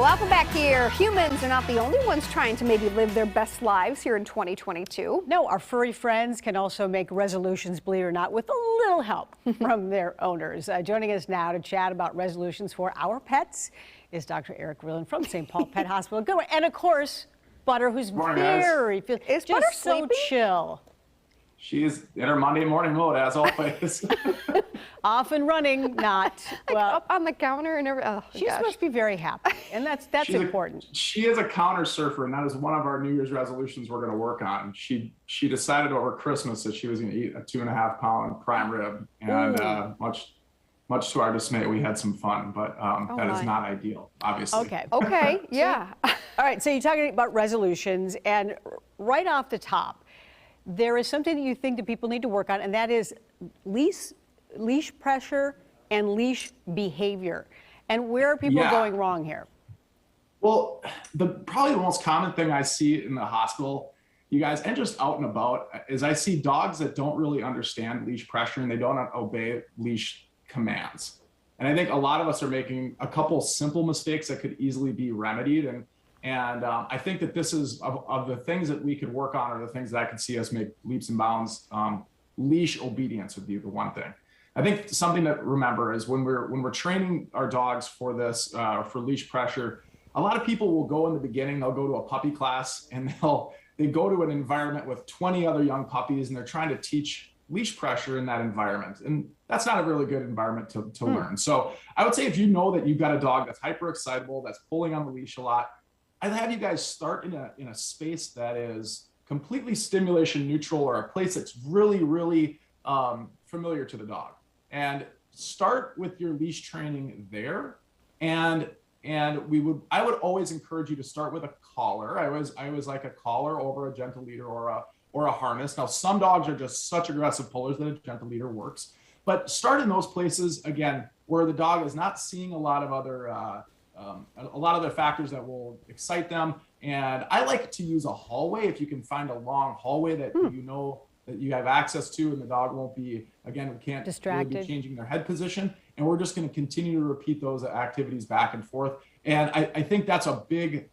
Welcome back here. Humans are not the only ones trying to maybe live their best lives here in 2022. No, our furry friends can also make resolutions, believe it or not, with a little help from their owners. Joining us now to chat about resolutions for our pets is Dr. Eric Ruhland from St. Paul Pet Hospital. Good one. And of course, Butter, who's very Is Butter so sleeping? chill. She is in her Monday morning mode, as always. Off and running, not. Well, up on the counter and everything. Oh, she's supposed to be very happy, and that's important. She is a counter surfer, and that is one of our New Year's resolutions we're going to work on. She decided over Christmas that she was going to eat a 2.5 pound prime rib, and much to our dismay, we had some fun, but that is not ideal, obviously. Okay, yeah. All right, so you're talking about resolutions, and right off the top, there is something that you think that people need to work on, and that is leash pressure and leash behavior. And where are people going wrong here? Well, probably the most common thing I see in the hospital, you guys, and just out and about, is I see dogs that don't really understand leash pressure and they don't obey leash commands. And I think a lot of us are making a couple simple mistakes that could easily be remedied. And I think that this is, of the things that we could work on, or the things that I could see us make leaps and bounds, leash obedience would be the one thing. I think something to remember is when we're training our dogs for this, for leash pressure, a lot of people will go in the beginning, they'll go to a puppy class and they go to an environment with 20 other young puppies and they're trying to teach leash pressure in that environment. And that's not a really good environment to learn. So I would say if you know that you've got a dog that's hyper excitable, that's pulling on the leash a lot, I'd have you guys start in a space that is completely stimulation neutral, or a place that's really, really familiar to the dog. And start with your leash training there. And I would always encourage you to start with a collar. I always like a collar over a gentle leader or a harness. Now, some dogs are just such aggressive pullers that a gentle leader works. But start in those places, again, where the dog is not seeing a lot of other factors that will excite them. And I like to use a hallway. If you can find a long hallway that you know that you have access to, and the dog won't be, again, we can't really be changing their head position. And we're just going to continue to repeat those activities back and forth. And I think that's a big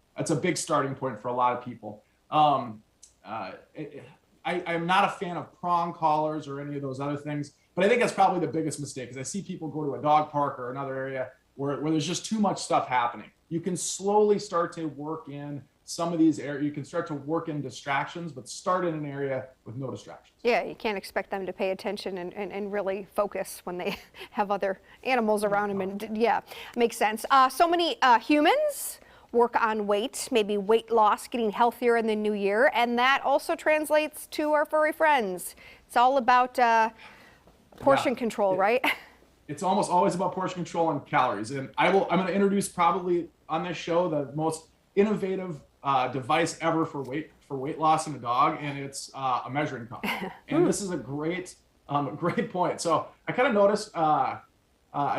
starting point for a lot of people. I'm not a fan of prong collars or any of those other things, but I think that's probably the biggest mistake, because I see people go to a dog park or another area where there's just too much stuff happening. You can slowly start to work in some of these areas. You can start to work in distractions, but start in an area with no distractions. Yeah, you can't expect them to pay attention and really focus when they have other animals around them. And yeah, makes sense. So many humans work on weight, maybe weight loss, getting healthier in the new year, and that also translates to our furry friends. It's all about portion control, right? It's almost always about portion control and calories. And I'm going to introduce, probably on this show, the most innovative device ever for weight loss in a dog, and it's a measuring cup. And this is a great point. So I kind of noticed, I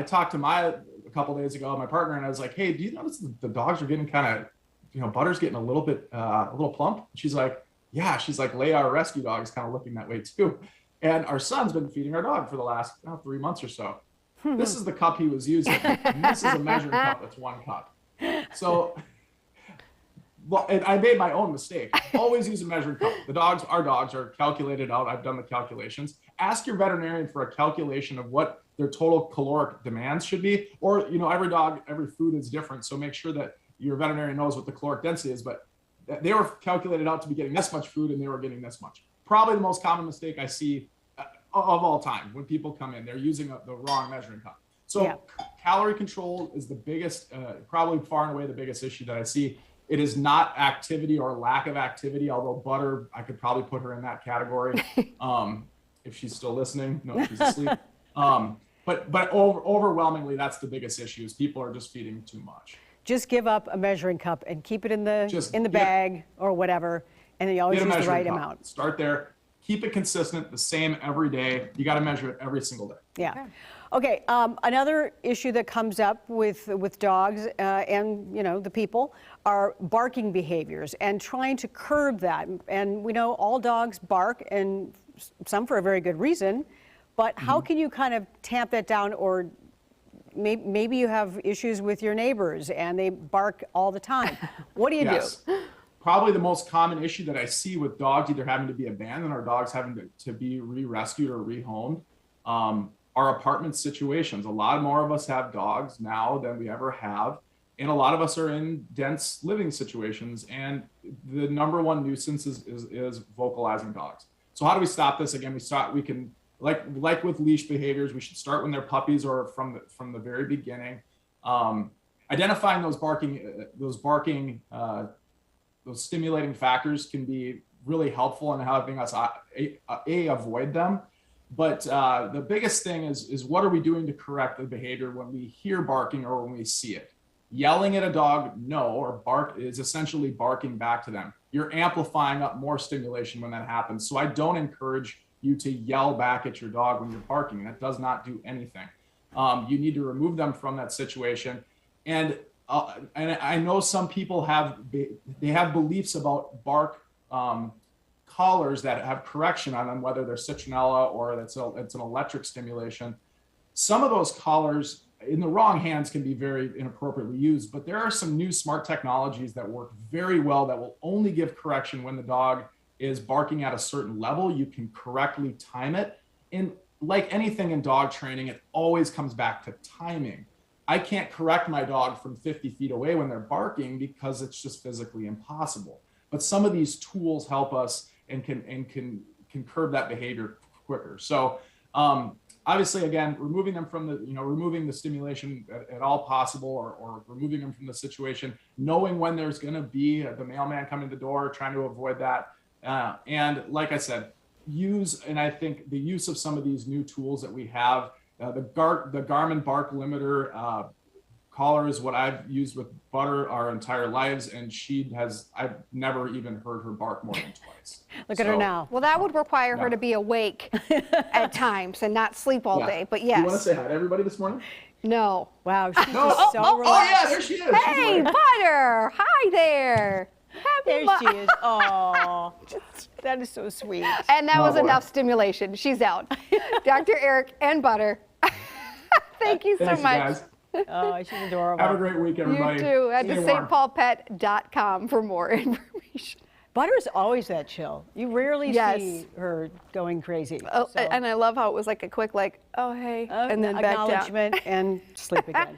talked to a couple days ago, my partner, and I was like, hey, do you notice the dogs are getting kind of, Butter's getting a little plump? And she's like, yeah. She's like, Leia, our rescue dog, is kind of looking that way too. And our son's been feeding our dog for the last 3 months or so. This is the cup he was using, and this is a measuring cup that's 1 cup. So, well, and I made my own mistake. Always use a measuring cup. Our dogs are calculated out. I've done the calculations. Ask your veterinarian for a calculation of what their total caloric demands should be. Or, every dog, every food is different. So make sure that your veterinarian knows what the caloric density is. But they were calculated out to be getting this much food, and they were getting this much. Probably the most common mistake I see of all time when people come in, they're using the wrong measuring cup. So calorie control is the biggest, probably far and away the biggest issue that I see. It is not activity or lack of activity, although Butter, I could probably put her in that category if she's still listening. No, she's asleep. But overwhelmingly, that's the biggest issue, is people are just feeding too much. Just give up a measuring cup and keep it in the bag or whatever, and then you always use the right amount. Start there. Keep it consistent, the same every day. You got to measure it every single day. Yeah. Okay. Another issue that comes up with dogs and the people are barking behaviors and trying to curb that. And we know all dogs bark, and some for a very good reason. But how can you kind of tamp that down or maybe you have issues with your neighbors and they bark all the time. What do you Yes. do? Probably the most common issue that I see with dogs either having to be abandoned or dogs having to be re-rescued or rehomed are apartment situations. A lot more of us have dogs now than we ever have. And a lot of us are in dense living situations. And the number one nuisance is vocalizing dogs. So how do we stop this? Again, we can, like with leash behaviors, we should start when they're puppies or from the very beginning. Identifying those stimulating factors can be really helpful in helping us avoid them. But the biggest thing is what are we doing to correct the behavior when we hear barking or when we see it? Yelling at a dog, no, or bark is essentially barking back to them. You're amplifying up more stimulation when that happens. So I don't encourage you to yell back at your dog when you're barking. That does not do anything. You need to remove them from that situation. And I know some people have beliefs about bark collars that have correction on them, whether they're citronella or it's an electric stimulation. Some of those collars in the wrong hands can be very inappropriately used, but there are some new smart technologies that work very well that will only give correction when the dog is barking at a certain level. You can correctly time it. And like anything in dog training, it always comes back to timing. I can't correct my dog from 50 feet away when they're barking because it's just physically impossible. But some of these tools help us and can curb that behavior quicker. So obviously, again, removing them from removing the stimulation at all possible, or removing them from the situation, knowing when there's going to be the mailman coming to the door, trying to avoid that. And like I said, I think the use of some of these new tools that we have, the Garmin bark limiter collar is what I've used with Butter our entire lives, and I've never even heard her bark more than twice. Look at her now. Well, that would require her to be awake at times and not sleep all day, but yes. You want to say hi to everybody this morning? No. Wow, she's just so relaxed. Oh yeah, there she is. Hey, Butter. Hi there. There she is. Oh, that is so sweet. And that was boy. enough stimulation. She's out. Dr. Eric and Butter. Thank you so Thanks, much. guys. Oh, she's adorable. Have a great week, everybody. You too. At the Stay warm. stpaulpet.com for more information. Butter's always that chill. You rarely Yes. see her going crazy. Oh, So, and I love how it was like a quick, oh, hey, and then back down. acknowledgement and sleep again.